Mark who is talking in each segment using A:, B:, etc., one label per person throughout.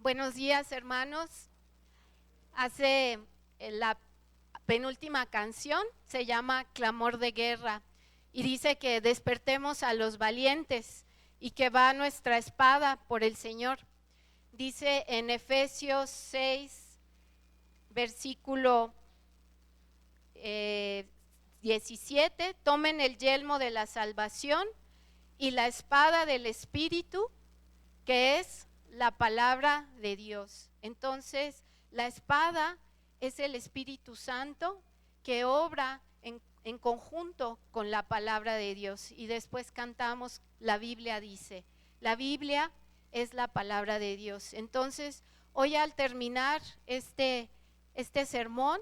A: Buenos días, hermanos. Hace la penúltima canción, se llama Clamor de Guerra, y dice que despertemos a los valientes y que va nuestra espada por el Señor. Dice en Efesios 6, versículo 17, tomen el yelmo de la salvación y la espada del Espíritu, que es la palabra de Dios. Entonces, la espada es el Espíritu Santo que obra en conjunto con la palabra de Dios. Y después cantamos, la Biblia dice, la Biblia es la palabra de Dios. Entonces, hoy al terminar este sermón,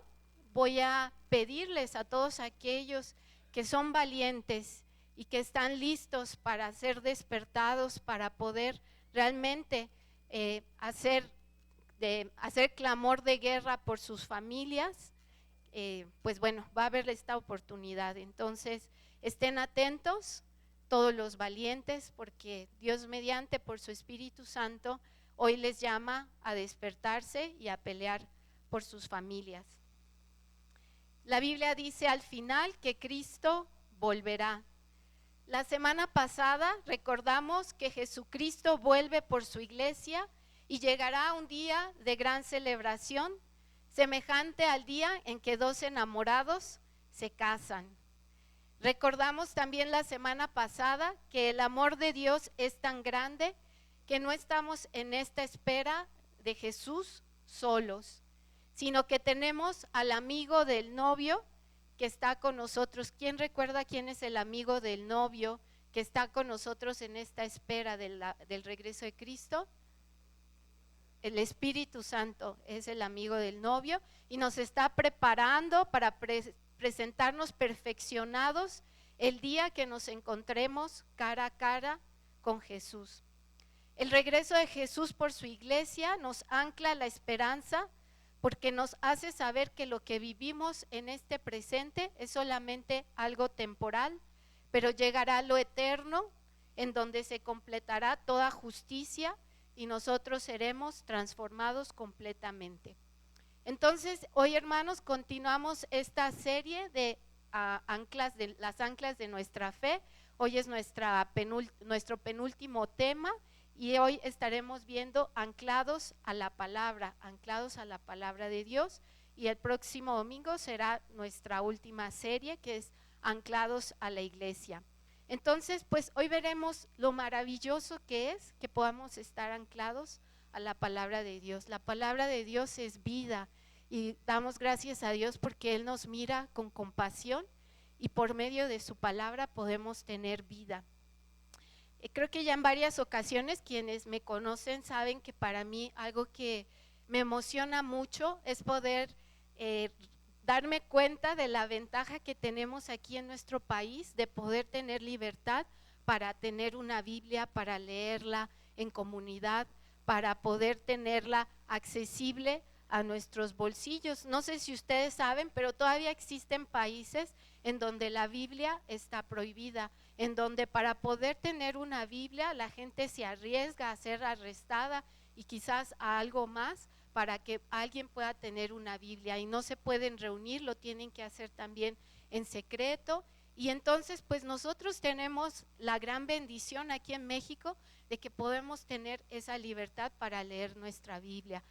A: voy a pedirles a todos aquellos que son valientes y que están listos para ser despertados, para poder realmente hacer clamor de guerra por sus familias, pues bueno, va a haber esta oportunidad. Entonces, estén atentos todos los valientes, porque Dios mediante, por su Espíritu Santo, hoy les llama a despertarse y a pelear por sus familias. La Biblia dice al final que Cristo volverá. La semana pasada recordamos que Jesucristo vuelve por su iglesia y llegará un día de gran celebración, semejante al día en que dos enamorados se casan. Recordamos también la semana pasada que el amor de Dios es tan grande que no estamos en esta espera de Jesús solos, sino que tenemos al amigo del novio que está con nosotros. ¿Quién recuerda quién es el amigo del novio que está con nosotros en esta espera del regreso de Cristo? El Espíritu Santo es el amigo del novio y nos está preparando para presentarnos perfeccionados el día que nos encontremos cara a cara con Jesús. El regreso de Jesús por su iglesia nos ancla la esperanza, porque nos hace saber que lo que vivimos en este presente es solamente algo temporal, pero llegará lo eterno, en donde se completará toda justicia y nosotros seremos transformados completamente. Entonces, hoy, hermanos, continuamos esta serie de las anclas de nuestra fe. Hoy es nuestro penúltimo tema. Y hoy estaremos viendo anclados a la palabra de Dios, y el próximo domingo será nuestra última serie, que es anclados a la iglesia. Entonces, pues hoy veremos lo maravilloso que es que podamos estar anclados a la palabra de Dios. La palabra de Dios es vida y damos gracias a Dios porque Él nos mira con compasión y por medio de su palabra podemos tener vida. Creo que ya en varias ocasiones quienes me conocen saben que para mí algo que me emociona mucho es poder darme cuenta de la ventaja que tenemos aquí en nuestro país de poder tener libertad para tener una Biblia, para leerla en comunidad, para poder tenerla accesible a nuestros bolsillos. No sé si ustedes saben, pero todavía existen países en donde la Biblia está prohibida, en donde para poder tener una Biblia la gente se arriesga a ser arrestada y quizás a algo más para que alguien pueda tener una Biblia, y no se pueden reunir, lo tienen que hacer también en secreto. Y entonces pues nosotros tenemos la gran bendición aquí en México de que podemos tener esa libertad para leer nuestra Biblia.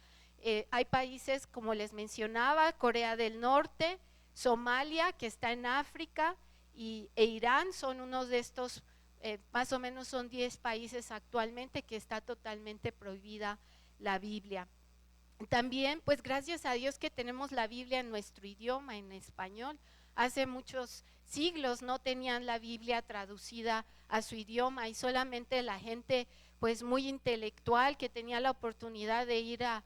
A: Hay países, como les mencionaba, Corea del Norte, Somalia, que está en África, e Irán son unos de estos, más o menos son 10 países actualmente que está totalmente prohibida la Biblia. También, pues gracias a Dios que tenemos la Biblia en nuestro idioma, en español. Hace muchos siglos no tenían la Biblia traducida a su idioma y solamente la gente pues muy intelectual que tenía la oportunidad de ir a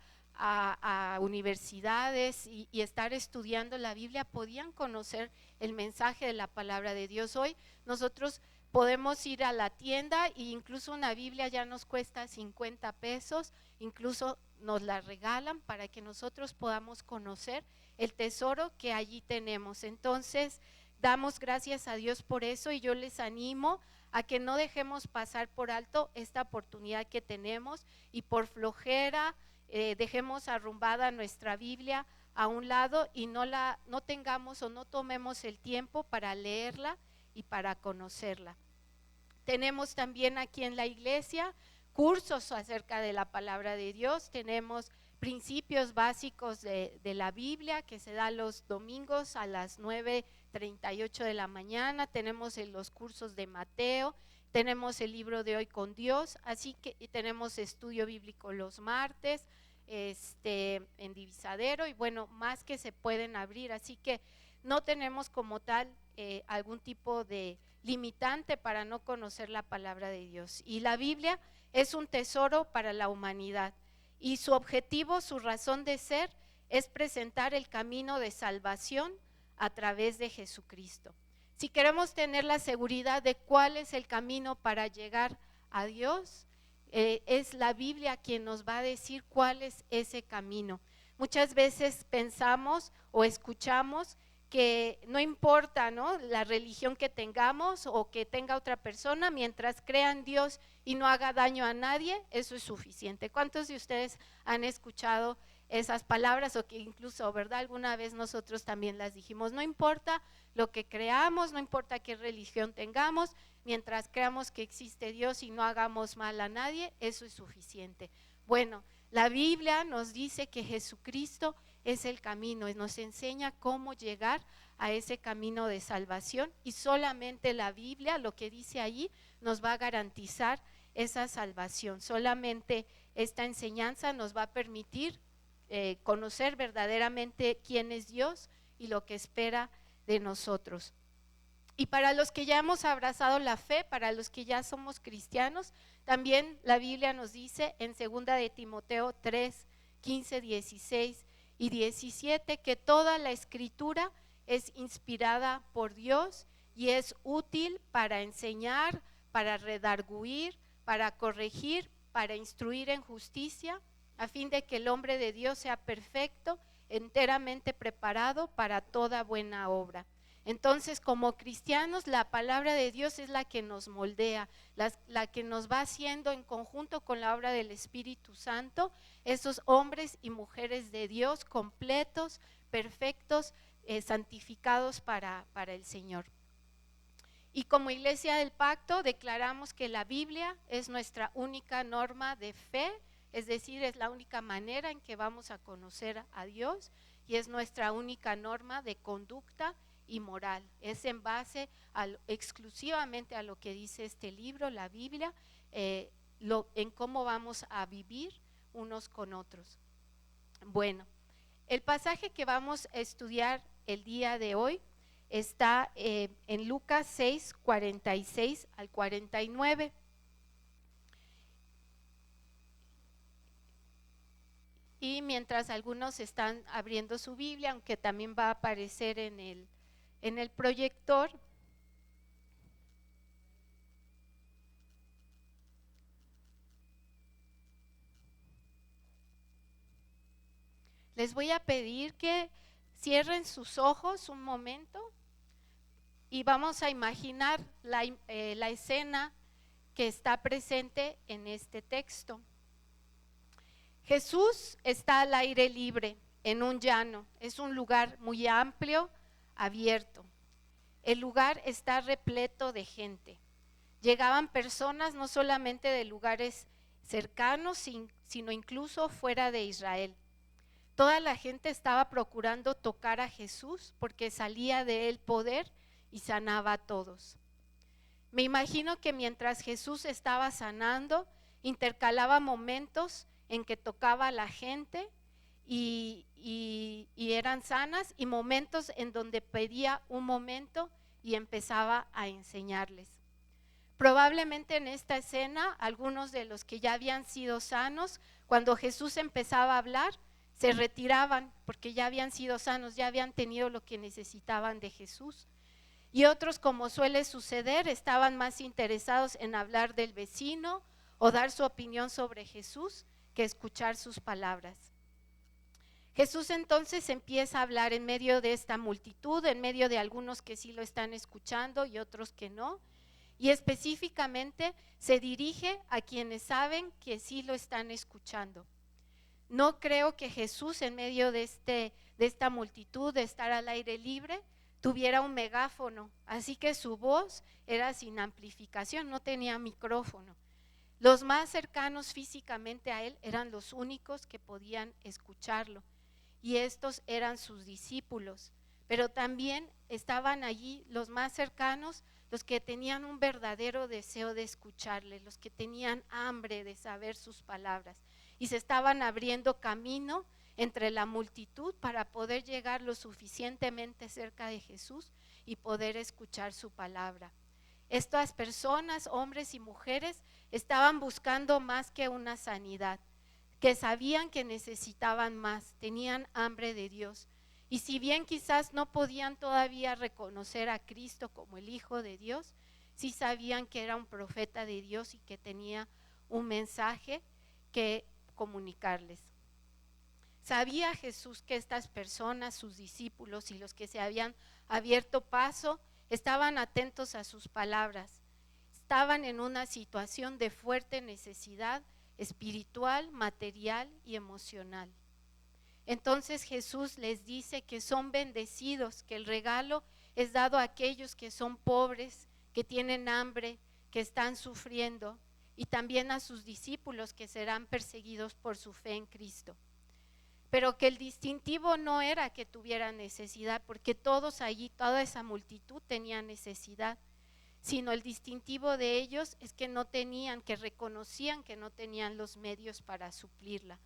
A: universidades y estar estudiando la Biblia podían conocer el mensaje de la palabra de Dios. Hoy nosotros podemos ir a la tienda e incluso una Biblia ya nos cuesta 50 pesos, incluso nos la regalan para que nosotros podamos conocer el tesoro que allí tenemos. Entonces, damos gracias a Dios por eso, y yo les animo a que no dejemos pasar por alto esta oportunidad que tenemos, y por flojera dejemos arrumbada nuestra Biblia a un lado y no tengamos o no tomemos el tiempo para leerla y para conocerla. Tenemos también aquí en la iglesia cursos acerca de la palabra de Dios, tenemos principios básicos de la Biblia que se da los domingos a las 9:38 de la mañana, tenemos los cursos de Mateo, tenemos el libro de Hoy con Dios, así que tenemos estudio bíblico los martes, en Divisadero, y bueno, más que se pueden abrir, así que no tenemos como tal algún tipo de limitante para no conocer la palabra de Dios. Y la Biblia es un tesoro para la humanidad y su objetivo, su razón de ser es presentar el camino de salvación a través de Jesucristo. Si queremos tener la seguridad de cuál es el camino para llegar a Dios, es la Biblia quien nos va a decir cuál es ese camino. Muchas veces pensamos o escuchamos que no importa, ¿no?, la religión que tengamos o que tenga otra persona, mientras crea en Dios y no haga daño a nadie, eso es suficiente. ¿Cuántos de ustedes han escuchado esas palabras o que incluso, ¿verdad?, alguna vez nosotros también las dijimos? No importa lo que creamos, no importa qué religión tengamos, mientras creamos que existe Dios y no hagamos mal a nadie, eso es suficiente. Bueno, la Biblia nos dice que Jesucristo es el camino y nos enseña cómo llegar a ese camino de salvación, y solamente la Biblia, lo que dice allí, nos va a garantizar esa salvación. Solamente esta enseñanza nos va a permitir conocer verdaderamente quién es Dios y lo que espera de nosotros. Y para los que ya hemos abrazado la fe, para los que ya somos cristianos, también la Biblia nos dice en 2 de Timoteo 3:15, 16 y 17 que toda la escritura es inspirada por Dios y es útil para enseñar, para redarguir, para corregir, para instruir en justicia, a fin de que el hombre de Dios sea perfecto, enteramente preparado para toda buena obra. Entonces, como cristianos, la palabra de Dios es la que nos moldea, la que nos va haciendo en conjunto con la obra del Espíritu Santo, esos hombres y mujeres de Dios completos, perfectos, santificados para el Señor. Y como Iglesia del Pacto declaramos que la Biblia es nuestra única norma de fe, es decir, es la única manera en que vamos a conocer a Dios y es nuestra única norma de conducta y moral. Es en base exclusivamente a lo que dice este libro, la Biblia, en cómo vamos a vivir unos con otros. Bueno, el pasaje que vamos a estudiar el día de hoy está en Lucas 6, 46 al 49. Y mientras algunos están abriendo su Biblia, aunque también va a aparecer en el proyector, les voy a pedir que cierren sus ojos un momento y vamos a imaginar la escena que está presente en este texto. Jesús está al aire libre, en un llano, es un lugar muy amplio, abierto. El lugar está repleto de gente. Llegaban personas no solamente de lugares cercanos, sino incluso fuera de Israel. Toda la gente estaba procurando tocar a Jesús porque salía de él poder y sanaba a todos. Me imagino que mientras Jesús estaba sanando, intercalaba momentos en que tocaba a la gente y eran sanas, y momentos en donde pedía un momento y empezaba a enseñarles. Probablemente en esta escena, algunos de los que ya habían sido sanos, cuando Jesús empezaba a hablar, se retiraban porque ya habían sido sanos, ya habían tenido lo que necesitaban de Jesús. Y otros, como suele suceder, estaban más interesados en hablar del vecino o dar su opinión sobre Jesús que escuchar sus palabras. Jesús entonces empieza a hablar en medio de esta multitud, en medio de algunos que sí lo están escuchando y otros que no, y específicamente se dirige a quienes saben que sí lo están escuchando. No creo que Jesús en medio de esta multitud, de estar al aire libre, tuviera un megáfono, así que su voz era sin amplificación, no tenía micrófono. Los más cercanos físicamente a él eran los únicos que podían escucharlo, y estos eran sus discípulos, pero también estaban allí los más cercanos, los que tenían un verdadero deseo de escucharle, los que tenían hambre de saber sus palabras, y se estaban abriendo camino entre la multitud para poder llegar lo suficientemente cerca de Jesús y poder escuchar su palabra. Estas personas, hombres y mujeres, estaban buscando más que una sanidad, que sabían que necesitaban más, tenían hambre de Dios. Y si bien quizás no podían todavía reconocer a Cristo como el Hijo de Dios, sí sabían que era un profeta de Dios y que tenía un mensaje que comunicarles. Sabía Jesús que estas personas, sus discípulos y los que se habían abierto paso, estaban atentos a sus palabras. Estaban en una situación de fuerte necesidad espiritual, material y emocional. Entonces Jesús les dice que son bendecidos, que el regalo es dado a aquellos que son pobres, que tienen hambre, que están sufriendo, y también a sus discípulos que serán perseguidos por su fe en Cristo. Pero que el distintivo no era que tuvieran necesidad, porque todos allí, toda esa multitud tenía necesidad, sino el distintivo de ellos es que no tenían, que reconocían que no tenían los medios para suplirla.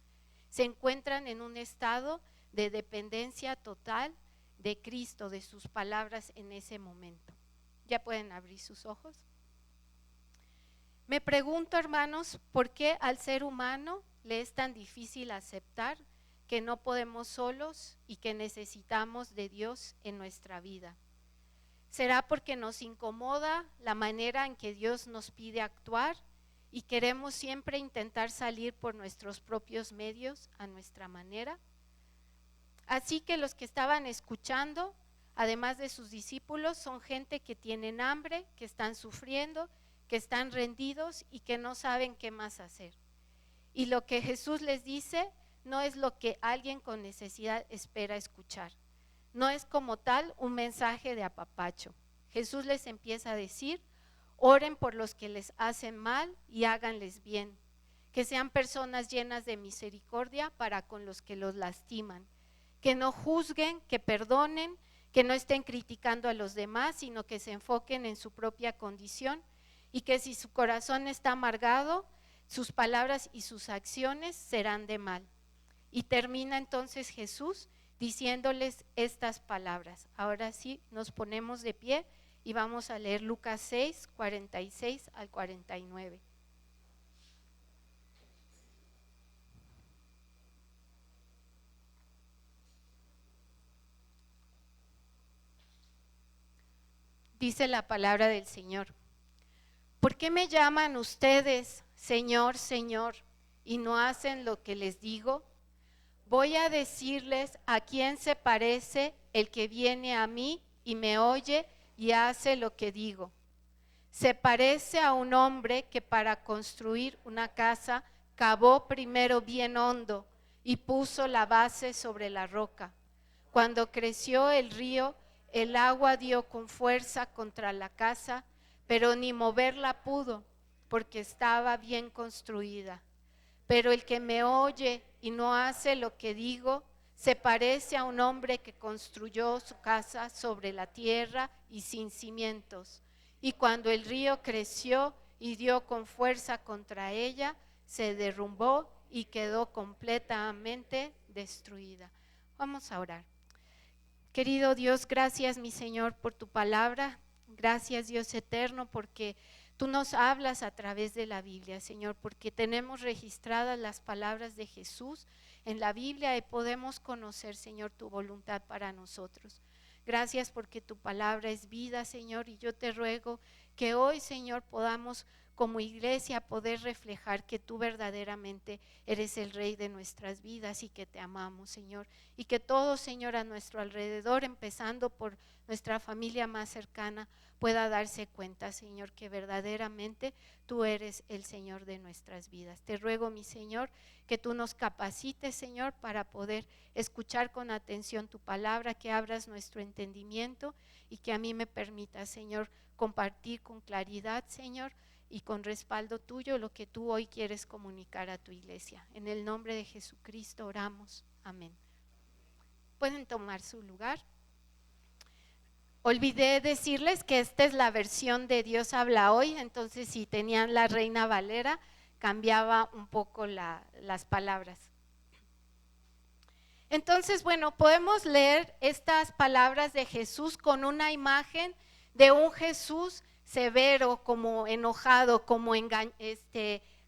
A: Se encuentran en un estado de dependencia total de Cristo, de sus palabras en ese momento. ¿Ya pueden abrir sus ojos? Me pregunto, hermanos, ¿por qué al ser humano le es tan difícil aceptar que no podemos solos y que necesitamos de Dios en nuestra vida? ¿Será porque nos incomoda la manera en que Dios nos pide actuar y queremos siempre intentar salir por nuestros propios medios a nuestra manera? Así que los que estaban escuchando, además de sus discípulos, son gente que tienen hambre, que están sufriendo, que están rendidos y que no saben qué más hacer. Y lo que Jesús les dice no es lo que alguien con necesidad espera escuchar. No es como tal un mensaje de apapacho. Jesús les empieza a decir: oren por los que les hacen mal y háganles bien, que sean personas llenas de misericordia para con los que los lastiman, que no juzguen, que perdonen, que no estén criticando a los demás, sino que se enfoquen en su propia condición, y que si su corazón está amargado, sus palabras y sus acciones serán de mal. Y termina entonces Jesús diciéndoles estas palabras. Ahora sí, nos ponemos de pie y vamos a leer Lucas 6, 46 al 49. Dice la palabra del Señor: ¿por qué me llaman ustedes Señor, Señor, y no hacen lo que les digo? Voy a decirles a quién se parece el que viene a mí y me oye y hace lo que digo. Se parece a un hombre que para construir una casa cavó primero bien hondo y puso la base sobre la roca. Cuando creció el río, el agua dio con fuerza contra la casa, pero ni moverla pudo, porque estaba bien construida. Pero el que me oye y no hace lo que digo, se parece a un hombre que construyó su casa sobre la tierra y sin cimientos. Y cuando el río creció y dio con fuerza contra ella, se derrumbó y quedó completamente destruida. Vamos a orar. Querido Dios, gracias, mi Señor, por tu palabra. Gracias, Dios eterno, porque tú nos hablas a través de la Biblia, Señor, porque tenemos registradas las palabras de Jesús en la Biblia y podemos conocer, Señor, tu voluntad para nosotros. Gracias porque tu palabra es vida, Señor, y yo te ruego que hoy, Señor, podamos como iglesia poder reflejar que tú verdaderamente eres el Rey de nuestras vidas y que te amamos, Señor. Y que todos, Señor, a nuestro alrededor, empezando por nuestra familia más cercana, pueda darse cuenta, Señor, que verdaderamente tú eres el Señor de nuestras vidas. Te ruego, mi Señor, que tú nos capacites, Señor, para poder escuchar con atención tu palabra, que abras nuestro entendimiento y que a mí me permita, Señor, compartir con claridad, Señor, y con respaldo tuyo lo que tú hoy quieres comunicar a tu iglesia. En el nombre de Jesucristo oramos. Amén. Pueden tomar su lugar. Olvidé decirles que esta es la versión de Dios habla hoy, entonces si tenían la Reina Valera, cambiaba un poco las palabras. Entonces, bueno, podemos leer estas palabras de Jesús con una imagen de un Jesús severo, como enojado, como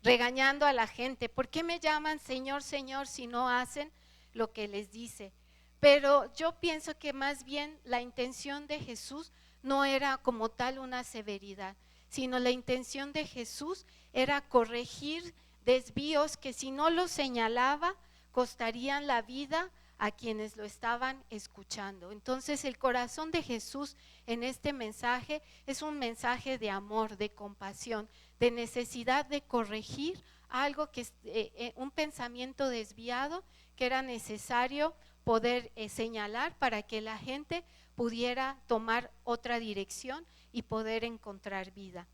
A: regañando a la gente. ¿Por qué me llaman Señor, Señor si no hacen lo que les dice? Pero yo pienso que más bien la intención de Jesús no era como tal una severidad, sino la intención de Jesús era corregir desvíos que si no los señalaba, costarían la vida a quienes lo estaban escuchando. Entonces el corazón de Jesús en este mensaje es un mensaje de amor, de compasión, de necesidad de corregir algo que un pensamiento desviado que era necesario poder señalar para que la gente pudiera tomar otra dirección y poder encontrar vida.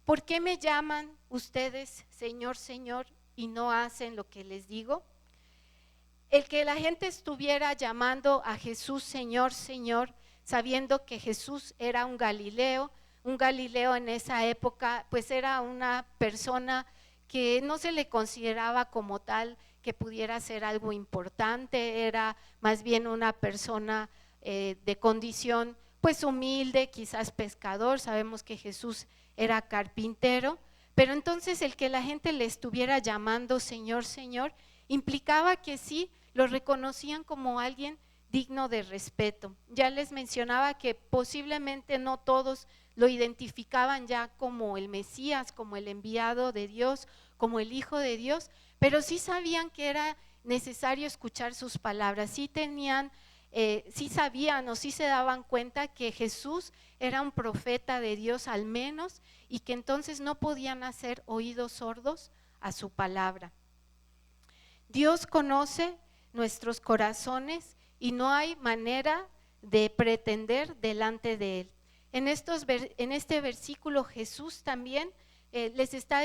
A: ¿Por qué me llaman ustedes Señor, Señor y no hacen lo que les digo? El que la gente estuviera llamando a Jesús Señor, Señor, sabiendo que Jesús era un Galileo en esa época, pues era una persona que no se le consideraba como tal que pudiera ser algo importante, era más bien una persona de condición pues humilde, quizás pescador, sabemos que Jesús era carpintero, pero entonces el que la gente le estuviera llamando Señor, Señor, implicaba que sí, lo reconocían como alguien digno de respeto. Ya les mencionaba que posiblemente no todos lo identificaban ya como el Mesías, como el enviado de Dios, como el Hijo de Dios, pero sí sabían que era necesario escuchar sus palabras, sí sabían o sí se daban cuenta que Jesús era un profeta de Dios al menos y que entonces no podían hacer oídos sordos a su palabra. Dios conoce nuestros corazones y no hay manera de pretender delante de Él. En este versículo Jesús también nos está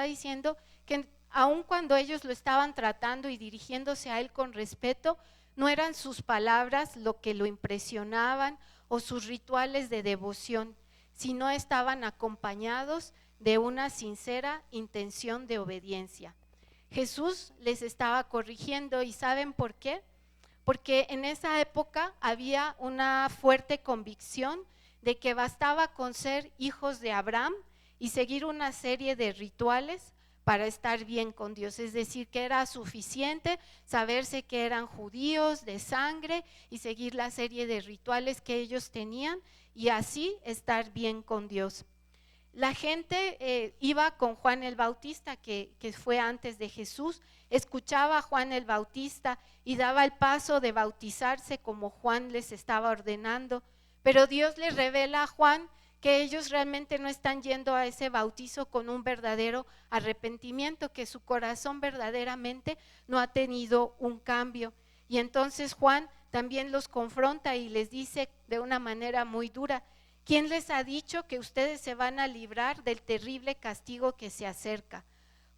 A: diciendo que aun cuando ellos lo estaban tratando y dirigiéndose a Él con respeto, no eran sus palabras lo que lo impresionaban o sus rituales de devoción, sino estaban acompañados de una sincera intención de obediencia. Jesús les estaba corrigiendo y ¿saben por qué? Porque en esa época había una fuerte convicción de que bastaba con ser hijos de Abraham y seguir una serie de rituales para estar bien con Dios, es decir, que era suficiente saberse que eran judíos de sangre y seguir la serie de rituales que ellos tenían y así estar bien con Dios. La gente iba con Juan el Bautista, que fue antes de Jesús, escuchaba a Juan el Bautista y daba el paso de bautizarse como Juan les estaba ordenando, pero Dios les revela a Juan que ellos realmente no están yendo a ese bautizo con un verdadero arrepentimiento, que su corazón verdaderamente no ha tenido un cambio. Y entonces Juan también los confronta y les dice de una manera muy dura: ¿quién les ha dicho que ustedes se van a librar del terrible castigo que se acerca?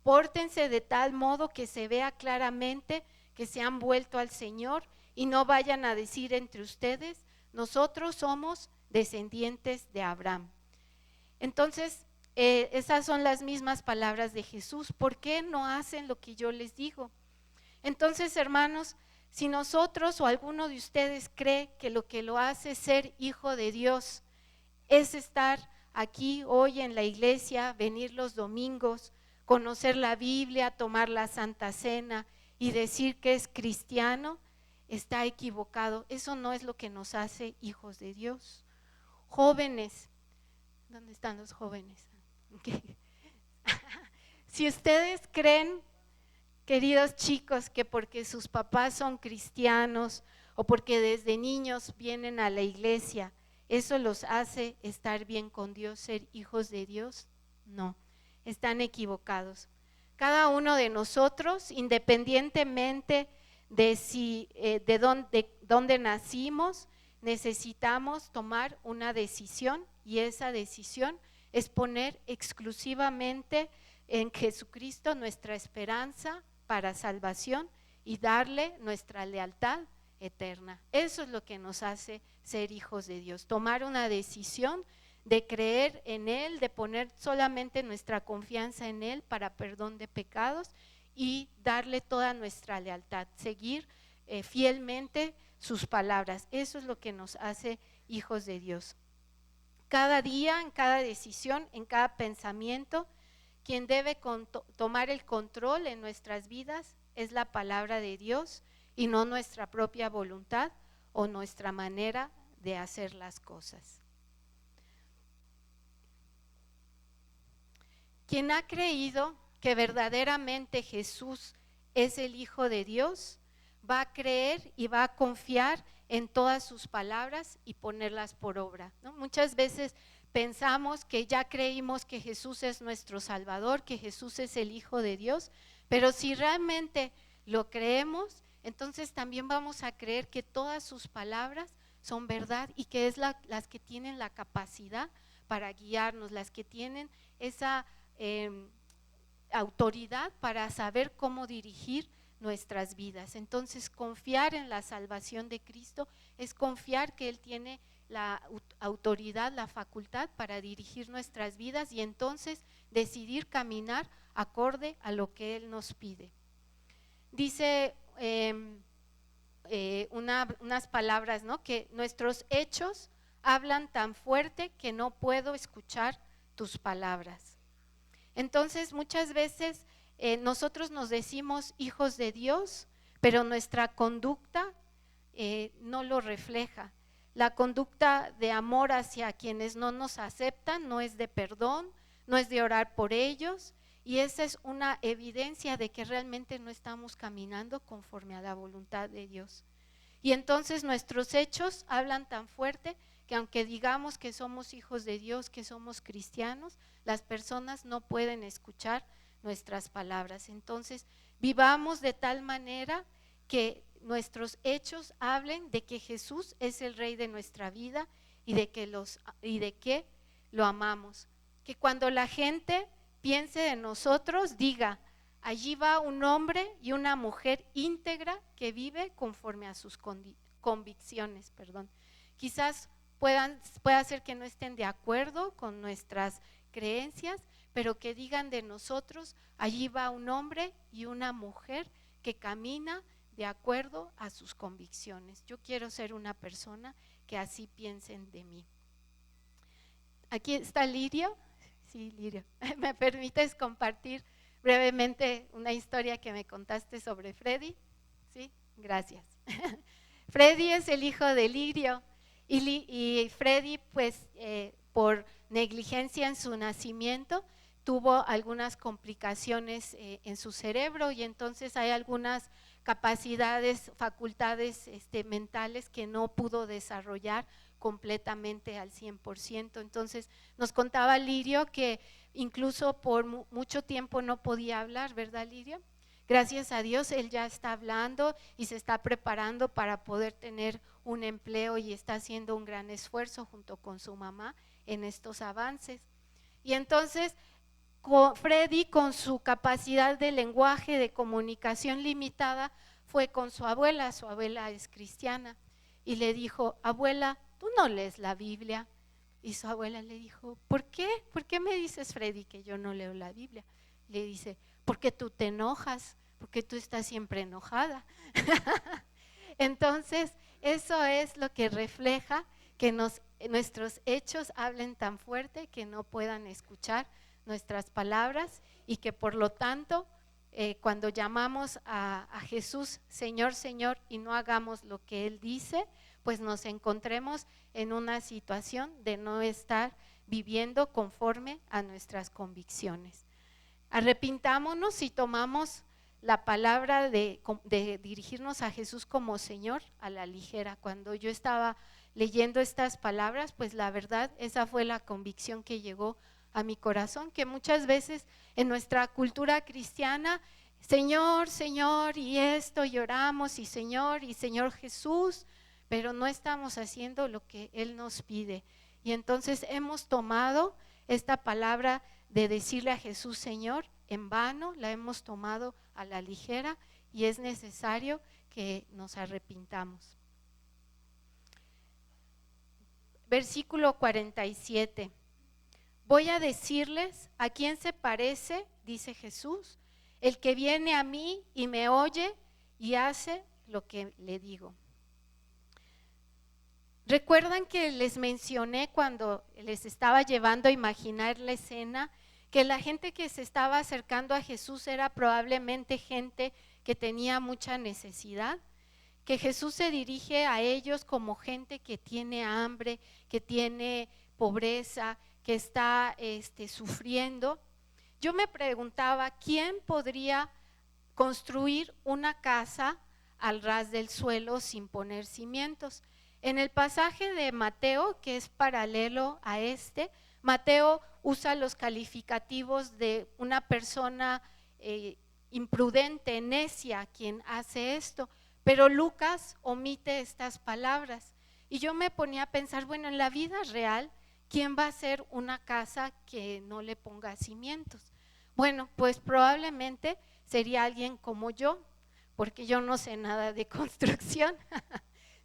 A: Pórtense de tal modo que se vea claramente que se han vuelto al Señor y no vayan a decir entre ustedes: nosotros somos descendientes de Abraham. Entonces, esas son las mismas palabras de Jesús. ¿Por qué no hacen lo que yo les digo? Entonces, hermanos, si nosotros o alguno de ustedes cree que lo hace ser hijo de Dios es estar aquí hoy en la iglesia, venir los domingos, conocer la Biblia, tomar la Santa Cena y decir que es cristiano, está equivocado. Eso no es lo que nos hace hijos de Dios. Jóvenes, ¿dónde están los jóvenes? Si ustedes creen, queridos chicos, que porque sus papás son cristianos o porque desde niños vienen a la iglesia, eso los hace estar bien con Dios, ser hijos de Dios, no, están equivocados. Cada uno de nosotros, independientemente de dónde nacimos, necesitamos tomar una decisión, y esa decisión es poner exclusivamente en Jesucristo nuestra esperanza para salvación y darle nuestra lealtad eterna. Eso es lo que nos hace ser hijos de Dios, tomar una decisión de creer en Él, de poner solamente nuestra confianza en Él para perdón de pecados y darle toda nuestra lealtad, seguir fielmente sus palabras. Eso es lo que nos hace hijos de Dios. Cada día, en cada decisión, en cada pensamiento, quien debe tomar el control en nuestras vidas es la palabra de Dios y no nuestra propia voluntad o nuestra manera de hacer las cosas. Quien ha creído que verdaderamente Jesús es el Hijo de Dios, va a creer y va a confiar en todas sus palabras y ponerlas por obra, ¿no? Muchas veces pensamos que ya creímos que Jesús es nuestro Salvador, que Jesús es el Hijo de Dios, pero si realmente lo creemos, entonces también vamos a creer que todas sus palabras son verdad y que es las que tienen la capacidad para guiarnos, las que tienen esa autoridad para saber cómo dirigir nuestras vidas. Entonces, confiar en la salvación de Cristo es confiar que Él tiene la autoridad, la facultad para dirigir nuestras vidas y entonces decidir caminar acorde a lo que Él nos pide. Dice unas palabras, ¿no? Que nuestros hechos hablan tan fuerte que no puedo escuchar tus palabras. Entonces, muchas veces nosotros nos decimos hijos de Dios, pero nuestra conducta no lo refleja. La conducta de amor hacia quienes no nos aceptan no es de perdón, no es de orar por ellos, y esa es una evidencia de que realmente no estamos caminando conforme a la voluntad de Dios. Y entonces nuestros hechos hablan tan fuerte que aunque digamos que somos hijos de Dios, que somos cristianos, las personas no pueden escuchar nuestras palabras. Entonces, vivamos de tal manera que nuestros hechos hablen de que Jesús es el Rey de nuestra vida y de que lo amamos. Que cuando la gente piense de nosotros, diga, allí va un hombre y una mujer íntegra que vive conforme a sus convicciones. Quizás pueda ser que no estén de acuerdo con nuestras creencias, pero que digan de nosotros, allí va un hombre y una mujer que camina de acuerdo a sus convicciones. Yo quiero ser una persona que así piensen de mí. Aquí está Lirio. Sí, Lirio. ¿Me permites compartir brevemente una historia que me contaste sobre Freddy? Sí, gracias. Freddy es el hijo de Lirio y Freddy, pues, por negligencia en su nacimiento, tuvo algunas complicaciones en su cerebro y entonces hay algunas capacidades, facultades mentales que no pudo desarrollar completamente al 100%. Entonces nos contaba Lirio que incluso por mucho tiempo no podía hablar, ¿verdad, Lirio? Gracias a Dios él ya está hablando y se está preparando para poder tener un empleo y está haciendo un gran esfuerzo junto con su mamá en estos avances. Y entonces Freddy, con su capacidad de lenguaje, de comunicación limitada, fue con su abuela es cristiana, y le dijo, abuela, ¿tú no lees la Biblia? Y su abuela le dijo, ¿por qué? ¿Por qué me dices, Freddy, que yo no leo la Biblia? Le dice, porque tú te enojas, porque tú estás siempre enojada. Entonces, eso es lo que refleja que nuestros hechos hablen tan fuerte que no puedan escuchar nuestras palabras y que por lo tanto cuando llamamos a Jesús Señor, Señor y no hagamos lo que Él dice, pues nos encontremos en una situación de no estar viviendo conforme a nuestras convicciones. Arrepintámonos y tomamos la palabra de dirigirnos a Jesús como Señor a la ligera. Cuando yo estaba leyendo estas palabras, pues la verdad, esa fue la convicción que llegó a mi corazón, que muchas veces en nuestra cultura cristiana, Señor, Señor, y esto, y oramos, y Señor Jesús, pero no estamos haciendo lo que Él nos pide. Y entonces hemos tomado esta palabra de decirle a Jesús Señor en vano, la hemos tomado a la ligera y es necesario que nos arrepintamos. Versículo 47. Voy a decirles a quién se parece, dice Jesús, el que viene a mí y me oye y hace lo que le digo. ¿Recuerdan que les mencioné cuando les estaba llevando a imaginar la escena que la gente que se estaba acercando a Jesús era probablemente gente que tenía mucha necesidad? Que Jesús se dirige a ellos como gente que tiene hambre, que tiene pobreza, que está sufriendo. Yo me preguntaba, ¿quién podría construir una casa al ras del suelo sin poner cimientos? En el pasaje de Mateo, que es paralelo a Mateo usa los calificativos de una persona imprudente, necia, quien hace esto, pero Lucas omite estas palabras. Y yo me ponía a pensar, bueno, en la vida real, ¿quién va a hacer una casa que no le ponga cimientos? Bueno, pues probablemente sería alguien como yo, porque yo no sé nada de construcción.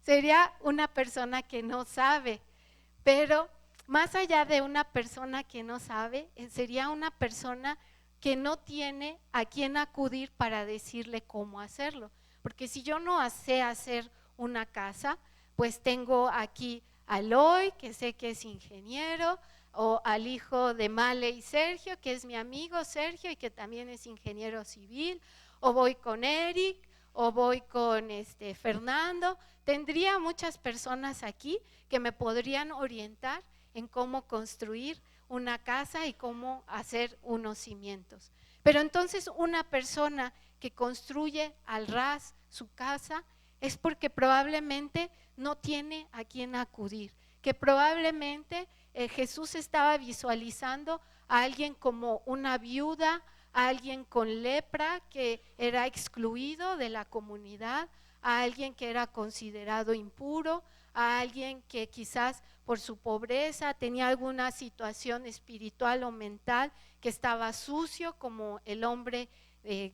A: Sería una persona que no sabe, pero más allá de una persona que no sabe, sería una persona que no tiene a quién acudir para decirle cómo hacerlo. Porque si yo no sé hacer una casa, pues tengo aquí a Eloy, que sé que es ingeniero, o al hijo de Male y Sergio, que es mi amigo Sergio y que también es ingeniero civil, o voy con Eric, o voy con Fernando. Tendría muchas personas aquí que me podrían orientar en cómo construir una casa y cómo hacer unos cimientos. Pero entonces una persona que construye al ras su casa es porque probablemente no tiene a quién acudir, que probablemente Jesús estaba visualizando a alguien como una viuda, a alguien con lepra que era excluido de la comunidad, a alguien que era considerado impuro, a alguien que quizás por su pobreza tenía alguna situación espiritual o mental, que estaba sucio, como el hombre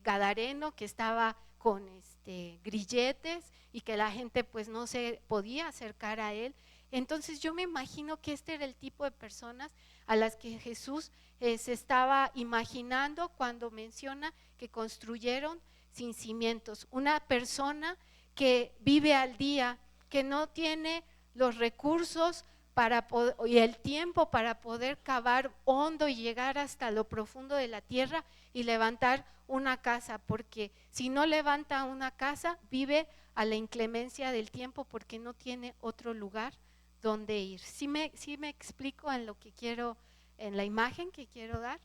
A: gadareno que estaba con grilletes y que la gente pues no se podía acercar a él. Entonces yo me imagino que este era el tipo de personas a las que Jesús se estaba imaginando cuando menciona que construyeron sin cimientos. Una persona que vive al día, que no tiene los recursos y el tiempo para poder cavar hondo y llegar hasta lo profundo de la tierra y levantar una casa, porque si no levanta una casa, vive a la inclemencia del tiempo porque no tiene otro lugar donde ir. ¿Sí me explico en lo que quiero, en la imagen que quiero dar?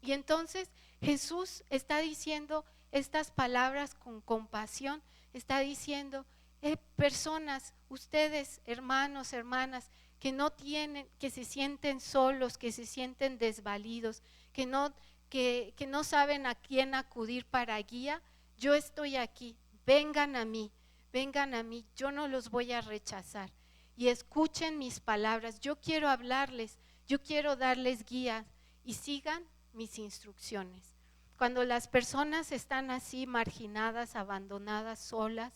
A: Y entonces Jesús está diciendo estas palabras con compasión, está diciendo, personas, ustedes, hermanos, hermanas, que no tienen, que se sienten solos, que se sienten desvalidos, que no saben a quién acudir para guía, yo estoy aquí, vengan a mí, yo no los voy a rechazar. Y escuchen mis palabras, yo quiero hablarles, yo quiero darles guía y sigan mis instrucciones. Cuando las personas están así marginadas, abandonadas, solas,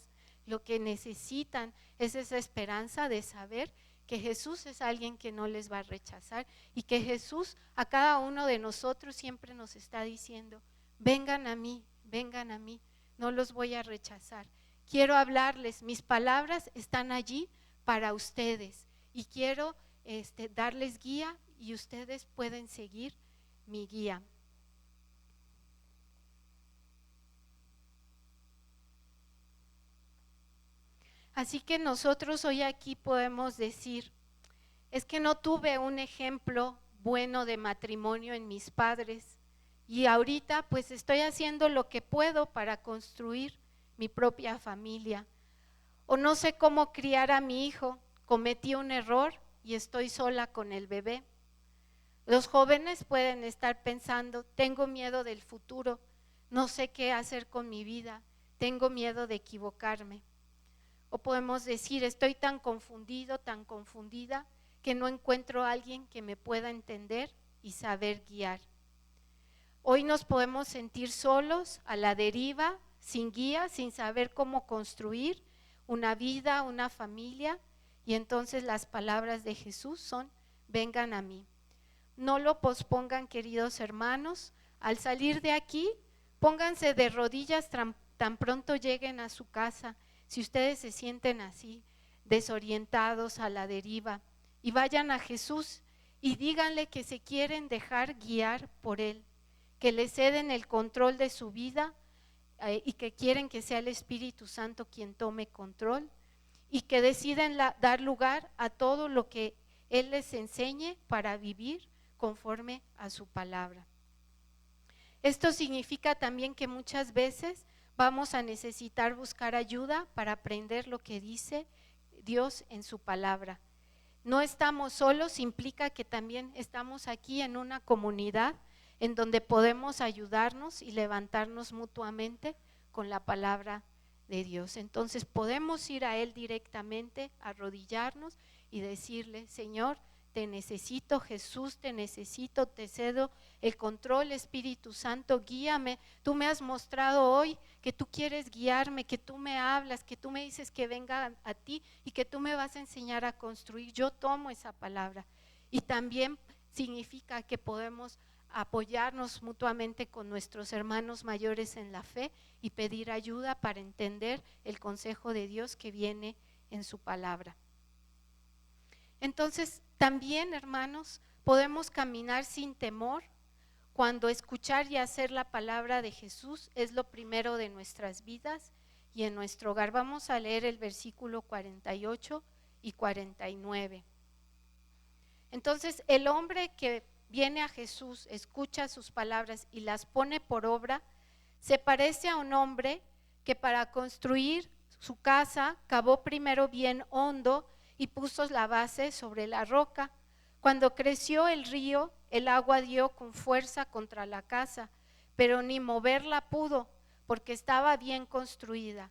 A: lo que necesitan es esa esperanza de saber que Jesús es alguien que no les va a rechazar y que Jesús a cada uno de nosotros siempre nos está diciendo, vengan a mí, no los voy a rechazar. Quiero hablarles, mis palabras están allí para ustedes y quiero darles guía y ustedes pueden seguir mi guía. Así que nosotros hoy aquí podemos decir, es que no tuve un ejemplo bueno de matrimonio en mis padres y ahorita pues estoy haciendo lo que puedo para construir mi propia familia. O no sé cómo criar a mi hijo, cometí un error y estoy sola con el bebé. Los jóvenes pueden estar pensando, tengo miedo del futuro, no sé qué hacer con mi vida, tengo miedo de equivocarme. O podemos decir, estoy tan confundido, tan confundida, que no encuentro a alguien que me pueda entender y saber guiar. Hoy nos podemos sentir solos, a la deriva, sin guía, sin saber cómo construir una vida, una familia, y entonces las palabras de Jesús son, vengan a mí. No lo pospongan, queridos hermanos, al salir de aquí, pónganse de rodillas tan pronto lleguen a su casa, si ustedes se sienten así, desorientados, a la deriva, y vayan a Jesús y díganle que se quieren dejar guiar por Él, que le ceden el control de su vida y que quieren que sea el Espíritu Santo quien tome control y que deciden dar lugar a todo lo que Él les enseñe para vivir conforme a su palabra. Esto significa también que muchas veces vamos a necesitar buscar ayuda para aprender lo que dice Dios en su palabra. No estamos solos, implica que también estamos aquí en una comunidad en donde podemos ayudarnos y levantarnos mutuamente con la palabra de Dios. Entonces podemos ir a Él directamente, arrodillarnos y decirle, Señor, te necesito, Jesús, te necesito, te cedo el control, Espíritu Santo, guíame. Tú me has mostrado hoy que tú quieres guiarme, que tú me hablas, que tú me dices que venga a ti y que tú me vas a enseñar a construir. Yo tomo esa palabra. Y también significa que podemos apoyarnos mutuamente con nuestros hermanos mayores en la fe y pedir ayuda para entender el consejo de Dios que viene en su palabra. Entonces, también, hermanos, podemos caminar sin temor cuando escuchar y hacer la palabra de Jesús es lo primero de nuestras vidas y en nuestro hogar. Vamos a leer el versículo 48 y 49. Entonces, el hombre que viene a Jesús, escucha sus palabras y las pone por obra, se parece a un hombre que para construir su casa cavó primero bien hondo y puso la base sobre la roca. Cuando creció el río, el agua dio con fuerza contra la casa, pero ni moverla pudo, porque estaba bien construida.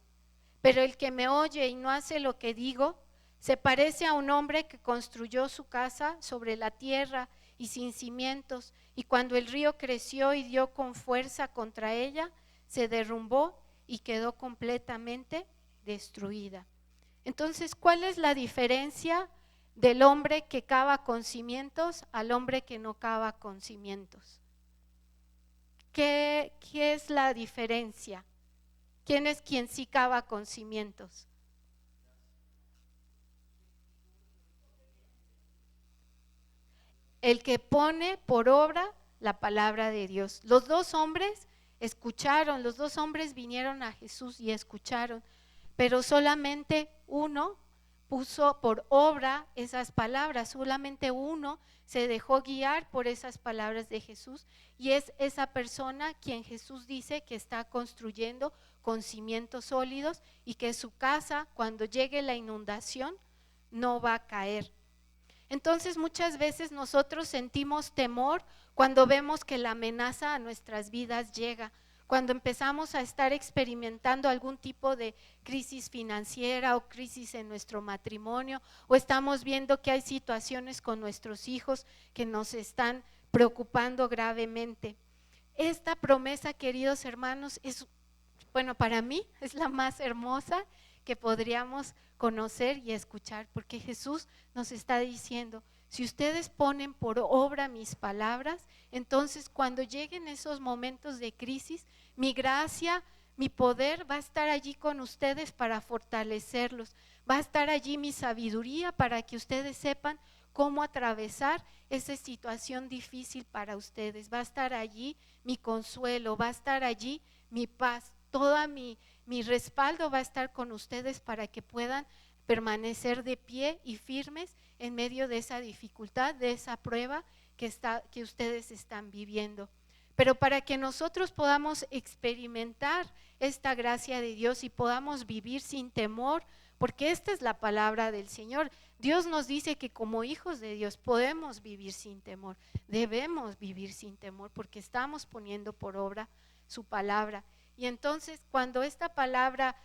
A: Pero el que me oye y no hace lo que digo, se parece a un hombre que construyó su casa sobre la tierra y sin cimientos, y cuando el río creció y dio con fuerza contra ella, se derrumbó y quedó completamente destruida. Entonces, ¿cuál es la diferencia del hombre que cava con cimientos al hombre que no cava con cimientos? ¿Qué es la diferencia? ¿Quién es quien sí cava con cimientos? El que pone por obra la palabra de Dios. Los dos hombres escucharon, los dos hombres vinieron a Jesús y escucharon, pero solamente uno puso por obra esas palabras, solamente uno se dejó guiar por esas palabras de Jesús y es esa persona quien Jesús dice que está construyendo con cimientos sólidos y que su casa, cuando llegue la inundación, no va a caer. Entonces muchas veces nosotros sentimos temor cuando vemos que la amenaza a nuestras vidas llega, cuando empezamos a estar experimentando algún tipo de crisis financiera o crisis en nuestro matrimonio, o estamos viendo que hay situaciones con nuestros hijos que nos están preocupando gravemente. Esta promesa, queridos hermanos, es, bueno, para mí es la más hermosa que podríamos conocer y escuchar, porque Jesús nos está diciendo, si ustedes ponen por obra mis palabras, entonces cuando lleguen esos momentos de crisis, mi gracia, mi poder va a estar allí con ustedes para fortalecerlos, va a estar allí mi sabiduría para que ustedes sepan cómo atravesar esa situación difícil para ustedes, va a estar allí mi consuelo, va a estar allí mi paz, toda mi respaldo va a estar con ustedes para que puedan permanecer de pie y firmes en medio de esa dificultad, de esa prueba que ustedes están viviendo. Pero para que nosotros podamos experimentar esta gracia de Dios y podamos vivir sin temor, porque esta es la palabra del Señor. Dios nos dice que como hijos de Dios podemos vivir sin temor, debemos vivir sin temor, porque estamos poniendo por obra su palabra. Y entonces cuando esta palabra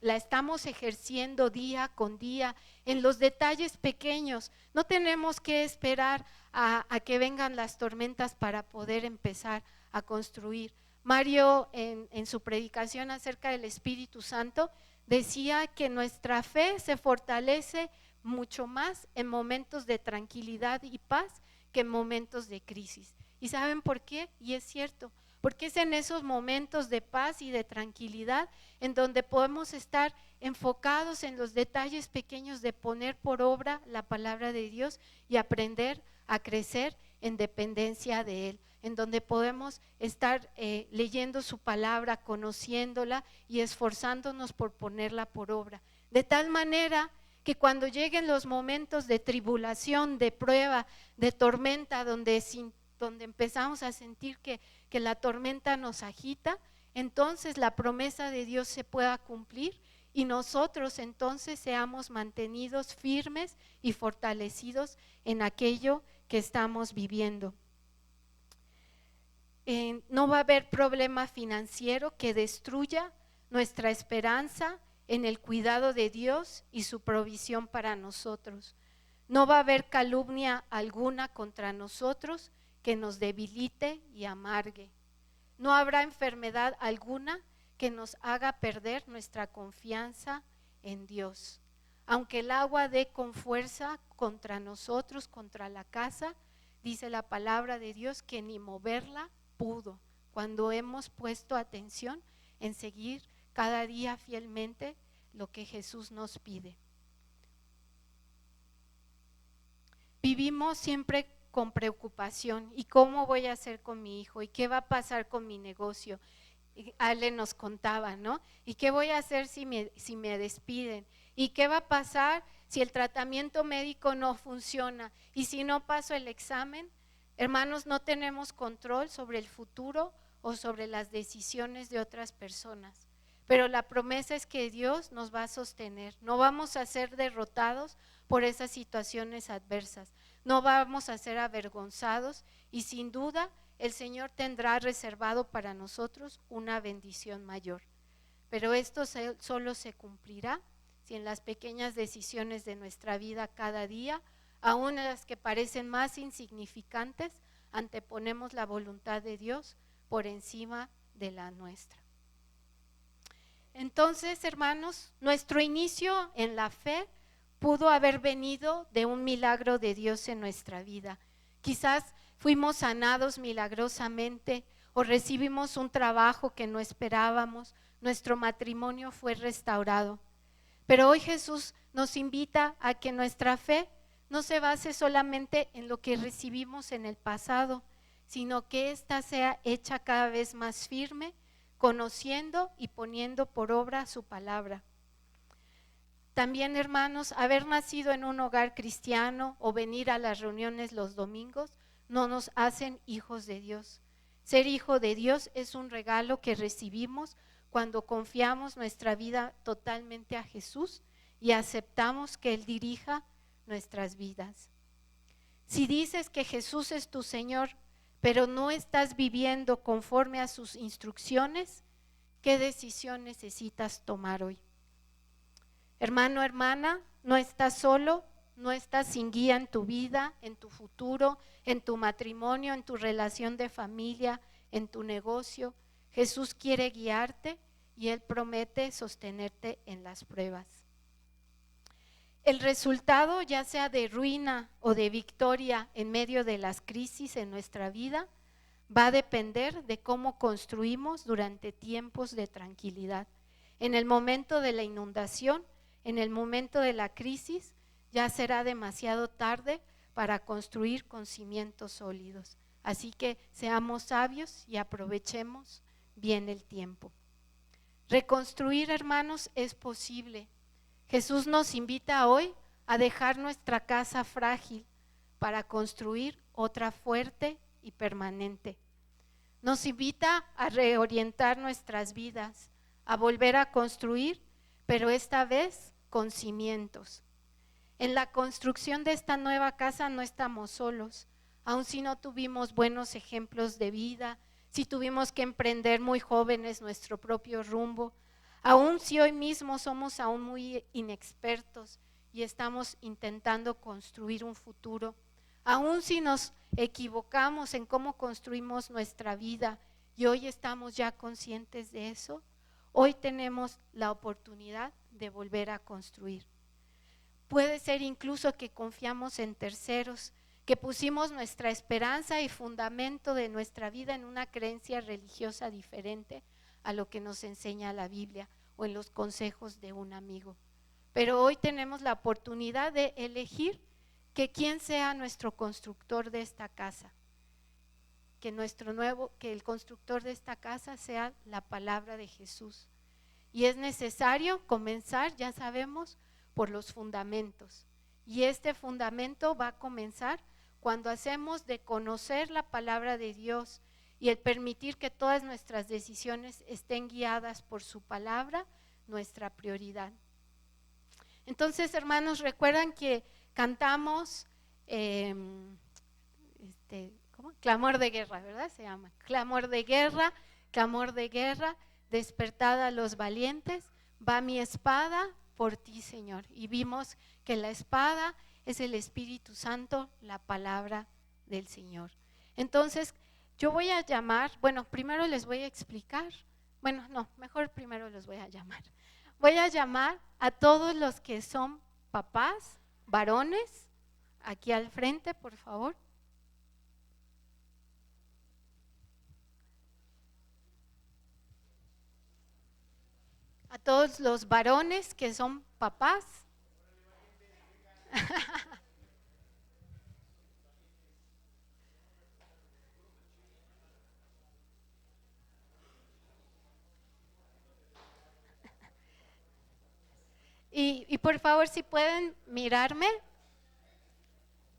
A: la estamos ejerciendo día con día en los detalles pequeños, no tenemos que esperar a que vengan las tormentas para poder empezar a construir. Mario en su predicación acerca del Espíritu Santo decía que nuestra fe se fortalece mucho más en momentos de tranquilidad y paz que en momentos de crisis. ¿Y saben por qué? Y es cierto, porque es en esos momentos de paz y de tranquilidad en donde podemos estar enfocados en los detalles pequeños de poner por obra la palabra de Dios y aprender a crecer en dependencia de Él, en donde podemos estar leyendo su palabra, conociéndola y esforzándonos por ponerla por obra, de tal manera que cuando lleguen los momentos de tribulación, de prueba, de tormenta, donde empezamos a sentir que la tormenta nos agita, entonces la promesa de Dios se pueda cumplir y nosotros entonces seamos mantenidos firmes y fortalecidos en aquello que estamos viviendo. No va a haber problema financiero que destruya nuestra esperanza en el cuidado de Dios y su provisión para nosotros. No va a haber calumnia alguna contra nosotros que nos debilite y amargue. No habrá enfermedad alguna que nos haga perder nuestra confianza en Dios. Aunque el agua dé con fuerza contra nosotros, contra la casa, dice la palabra de Dios que ni moverla pudo, cuando hemos puesto atención en seguir cada día fielmente lo que Jesús nos pide. Vivimos siempre con preocupación, ¿y cómo voy a hacer con mi hijo? ¿Y qué va a pasar con mi negocio? Ale nos contaba, ¿no? ¿Y qué voy a hacer si me despiden? ¿Y qué va a pasar si el tratamiento médico no funciona? ¿Y si no paso el examen? Hermanos, no tenemos control sobre el futuro o sobre las decisiones de otras personas, pero la promesa es que Dios nos va a sostener. No vamos a ser derrotados por esas situaciones adversas, no vamos a ser avergonzados y sin duda el Señor tendrá reservado para nosotros una bendición mayor. Pero esto solo se cumplirá si en las pequeñas decisiones de nuestra vida cada día, aún las que parecen más insignificantes, anteponemos la voluntad de Dios por encima de la nuestra. Entonces, hermanos, nuestro inicio en la fe pudo haber venido de un milagro de Dios en nuestra vida. Quizás fuimos sanados milagrosamente o recibimos un trabajo que no esperábamos, nuestro matrimonio fue restaurado. Pero hoy Jesús nos invita a que nuestra fe no se base solamente en lo que recibimos en el pasado, sino que ésta sea hecha cada vez más firme, conociendo y poniendo por obra su palabra. También, hermanos, haber nacido en un hogar cristiano o venir a las reuniones los domingos no nos hacen hijos de Dios. Ser hijo de Dios es un regalo que recibimos cuando confiamos nuestra vida totalmente a Jesús y aceptamos que Él dirija nuestras vidas. Si dices que Jesús es tu Señor, pero no estás viviendo conforme a sus instrucciones, ¿qué decisión necesitas tomar hoy? Hermano, hermana, no estás solo, no estás sin guía en tu vida, en tu futuro, en tu matrimonio, en tu relación de familia, en tu negocio. Jesús quiere guiarte y Él promete sostenerte en las pruebas. El resultado, ya sea de ruina o de victoria en medio de las crisis en nuestra vida, va a depender de cómo construimos durante tiempos de tranquilidad. En el momento de la inundación, en el momento de la crisis, ya será demasiado tarde para construir con cimientos sólidos. Así que seamos sabios y aprovechemos bien el tiempo. Reconstruir, hermanos, es posible. Jesús nos invita hoy a dejar nuestra casa frágil para construir otra fuerte y permanente. Nos invita a reorientar nuestras vidas, a volver a construir, pero esta vez con cimientos. En la construcción de esta nueva casa no estamos solos, aun si no tuvimos buenos ejemplos de vida, si tuvimos que emprender muy jóvenes nuestro propio rumbo, aun si hoy mismo somos aún muy inexpertos y estamos intentando construir un futuro, aun si nos equivocamos en cómo construimos nuestra vida y hoy estamos ya conscientes de eso, hoy tenemos la oportunidad de volver a construir. Puede ser incluso que confiamos en terceros, que pusimos nuestra esperanza y fundamento de nuestra vida en una creencia religiosa diferente a lo que nos enseña la Biblia o en los consejos de un amigo. Pero hoy tenemos la oportunidad de elegir que quién sea nuestro constructor de esta casa, que el constructor de esta casa sea la palabra de Jesús. Y es necesario comenzar, ya sabemos, por los fundamentos. Y este fundamento va a comenzar cuando hacemos de conocer la palabra de Dios y el permitir que todas nuestras decisiones estén guiadas por su palabra, nuestra prioridad. Entonces, hermanos, recuerdan que cantamos Clamor de guerra, ¿verdad? Se llama clamor de guerra, despertad a los valientes, va mi espada por ti, Señor. Y vimos que la espada es el Espíritu Santo, la palabra del Señor. Entonces, yo voy a llamar, primero les voy a explicar, mejor primero los voy a llamar. Voy a llamar a todos los que son papás, varones, aquí al frente, por favor. A todos los varones que son papás. Y por favor, si pueden mirarme,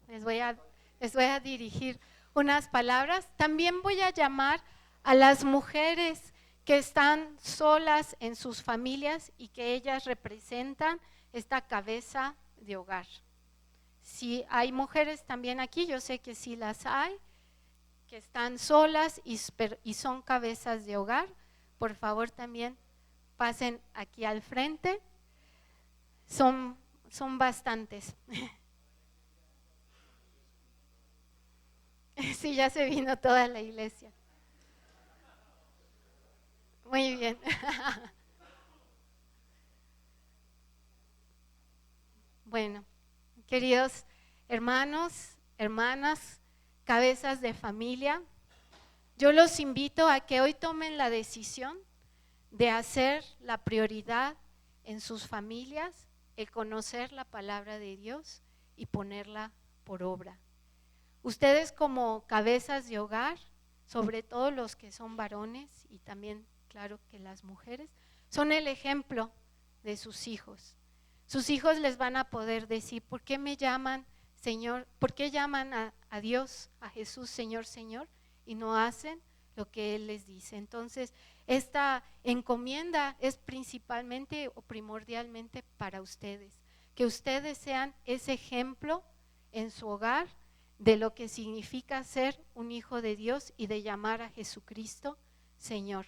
A: les voy a dirigir unas palabras. También voy a llamar a las mujeres que están solas en sus familias y que ellas representan esta cabeza de hogar. Si hay mujeres también aquí, yo sé que sí las hay, que están solas y son cabezas de hogar, por favor también pasen aquí al frente. Son bastantes. Sí, ya se vino toda la iglesia. Muy bien. Bueno, queridos hermanos, hermanas, cabezas de familia, yo los invito a que hoy tomen la decisión de hacer la prioridad en sus familias, el conocer la palabra de Dios y ponerla por obra. Ustedes como cabezas de hogar, sobre todo los que son varones y también, claro, que las mujeres, son el ejemplo de sus hijos. Sus hijos les van a poder decir, ¿por qué me llaman Señor? ¿Por qué llaman a Dios, a Jesús, Señor, Señor? Y no hacen lo que Él les dice. Entonces, esta encomienda es principalmente o primordialmente para ustedes. Que ustedes sean ese ejemplo en su hogar de lo que significa ser un hijo de Dios y de llamar a Jesucristo Señor.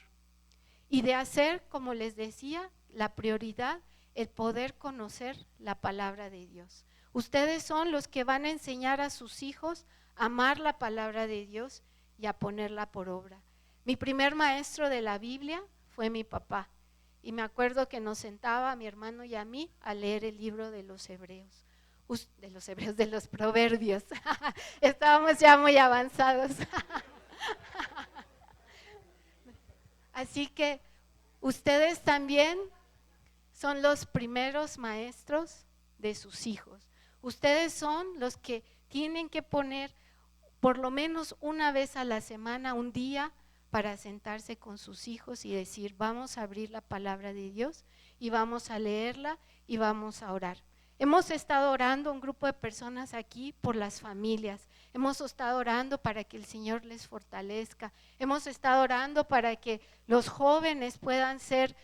A: Y de hacer, como les decía, la prioridad, el poder conocer la palabra de Dios. Ustedes son los que van a enseñar a sus hijos a amar la palabra de Dios y a ponerla por obra. Mi primer maestro de la Biblia fue mi papá. Y me acuerdo que nos sentaba a mi hermano y a mí a leer el libro de los Hebreos. De los Proverbios. Estábamos ya muy avanzados. Así que ustedes también son los primeros maestros de sus hijos. Ustedes son los que tienen que poner por lo menos una vez a la semana, un día, para sentarse con sus hijos y decir, vamos a abrir la palabra de Dios y vamos a leerla y vamos a orar. Hemos estado orando un grupo de personas aquí por las familias. Hemos estado orando para que el Señor les fortalezca. Hemos estado orando para que los jóvenes puedan ser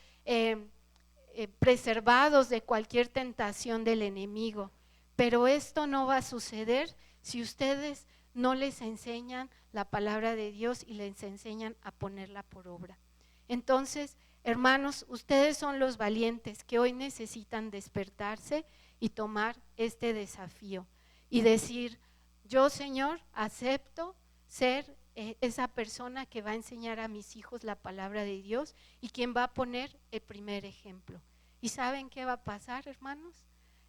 A: preservados de cualquier tentación del enemigo. Pero esto no va a suceder si ustedes no les enseñan la palabra de Dios y les enseñan a ponerla por obra. Entonces, hermanos, ustedes son los valientes que hoy necesitan despertarse y tomar este desafío y decir: yo, Señor, acepto ser esa persona que va a enseñar a mis hijos la palabra de Dios y quien va a poner el primer ejemplo. ¿Y saben qué va a pasar, hermanos?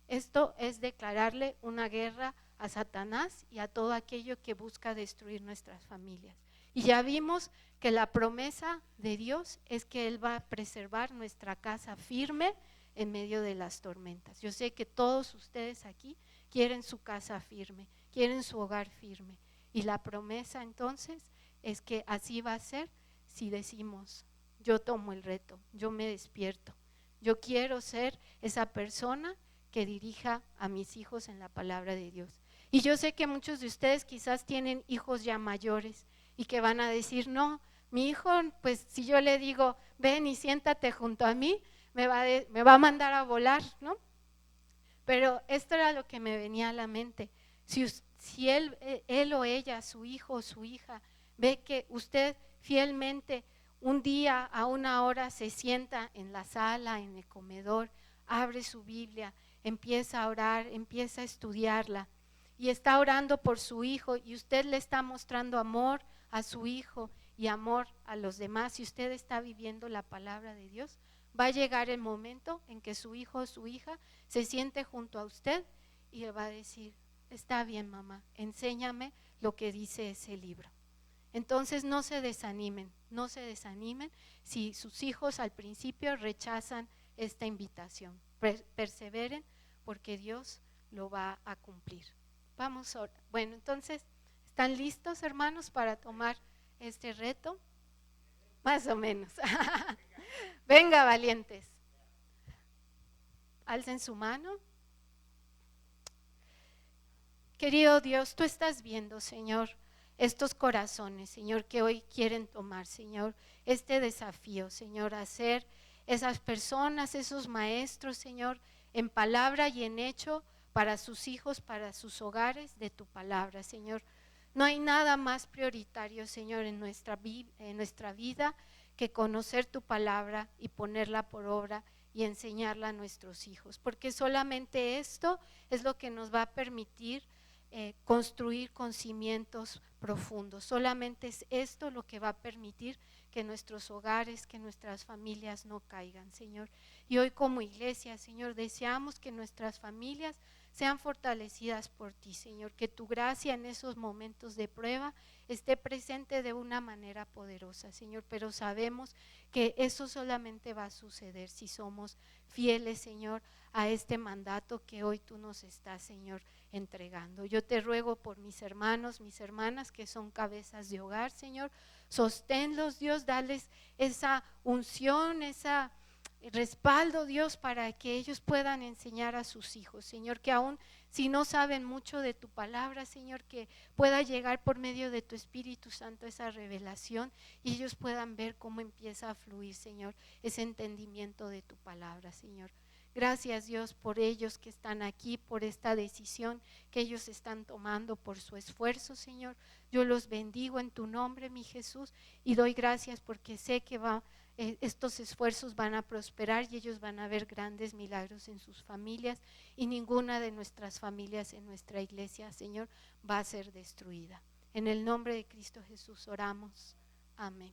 A: Esto es declararle una guerra a Satanás y a todo aquello que busca destruir nuestras familias. Y ya vimos que la promesa de Dios es que Él va a preservar nuestra casa firme en medio de las tormentas. Yo sé que todos ustedes aquí quieren su casa firme, quieren su hogar firme. Y la promesa entonces es que así va a ser si decimos: yo tomo el reto, yo me despierto, yo quiero ser esa persona que dirija a mis hijos en la palabra de Dios. Y yo sé que muchos de ustedes quizás tienen hijos ya mayores y que van a decir: no, mi hijo, pues si yo le digo ven y siéntate junto a mí, me va a mandar a volar, ¿no? Pero esto era lo que me venía a la mente. Si él o ella, su hijo o su hija, ve que usted fielmente un día a una hora se sienta en la sala, en el comedor, abre su Biblia, empieza a orar, empieza a estudiarla y está orando por su hijo y usted le está mostrando amor a su hijo y amor a los demás, y usted está viviendo la palabra de Dios, va a llegar el momento en que su hijo o su hija se siente junto a usted y le va a decir: está bien, mamá, enséñame lo que dice ese libro. Entonces no se desanimen si sus hijos al principio rechazan esta invitación. Perseveren porque Dios lo va a cumplir. Vamos a orar. Bueno, entonces, ¿están listos, hermanos, para tomar este reto? Más o menos. Venga, valientes. Alcen su mano. Querido Dios, tú estás viendo, Señor, estos corazones, Señor, que hoy quieren tomar, Señor, este desafío, Señor, a ser esas personas, esos maestros, Señor, en palabra y en hecho, para sus hijos, para sus hogares, de tu palabra, Señor. No hay nada más prioritario, Señor, en nuestra vida que conocer tu palabra y ponerla por obra y enseñarla a nuestros hijos, porque solamente esto es lo que nos va a permitir construir con cimientos profundos. Solamente es esto lo que va a permitir que nuestros hogares, que nuestras familias no caigan, Señor. Y hoy como iglesia, Señor, deseamos que nuestras familias sean fortalecidas por ti, Señor, que tu gracia en esos momentos de prueba esté presente de una manera poderosa, Señor, pero sabemos que eso solamente va a suceder si somos fieles, Señor, a este mandato que hoy tú nos estás, Señor, entregando. Yo te ruego por mis hermanos, mis hermanas que son cabezas de hogar, Señor, sosténlos, Dios, dales esa unción, esa respaldo, Dios, para que ellos puedan enseñar a sus hijos, Señor, que aún si no saben mucho de tu palabra, Señor, que pueda llegar por medio de tu Espíritu Santo esa revelación y ellos puedan ver cómo empieza a fluir, Señor, ese entendimiento de tu palabra, Señor. Gracias, Dios, por ellos que están aquí, por esta decisión que ellos están tomando, por su esfuerzo, Señor. Yo los bendigo en tu nombre, mi Jesús, y doy gracias porque sé que estos esfuerzos van a prosperar y ellos van a ver grandes milagros en sus familias, y ninguna de nuestras familias en nuestra iglesia, Señor, va a ser destruida. En el nombre de Cristo Jesús oramos. Amén.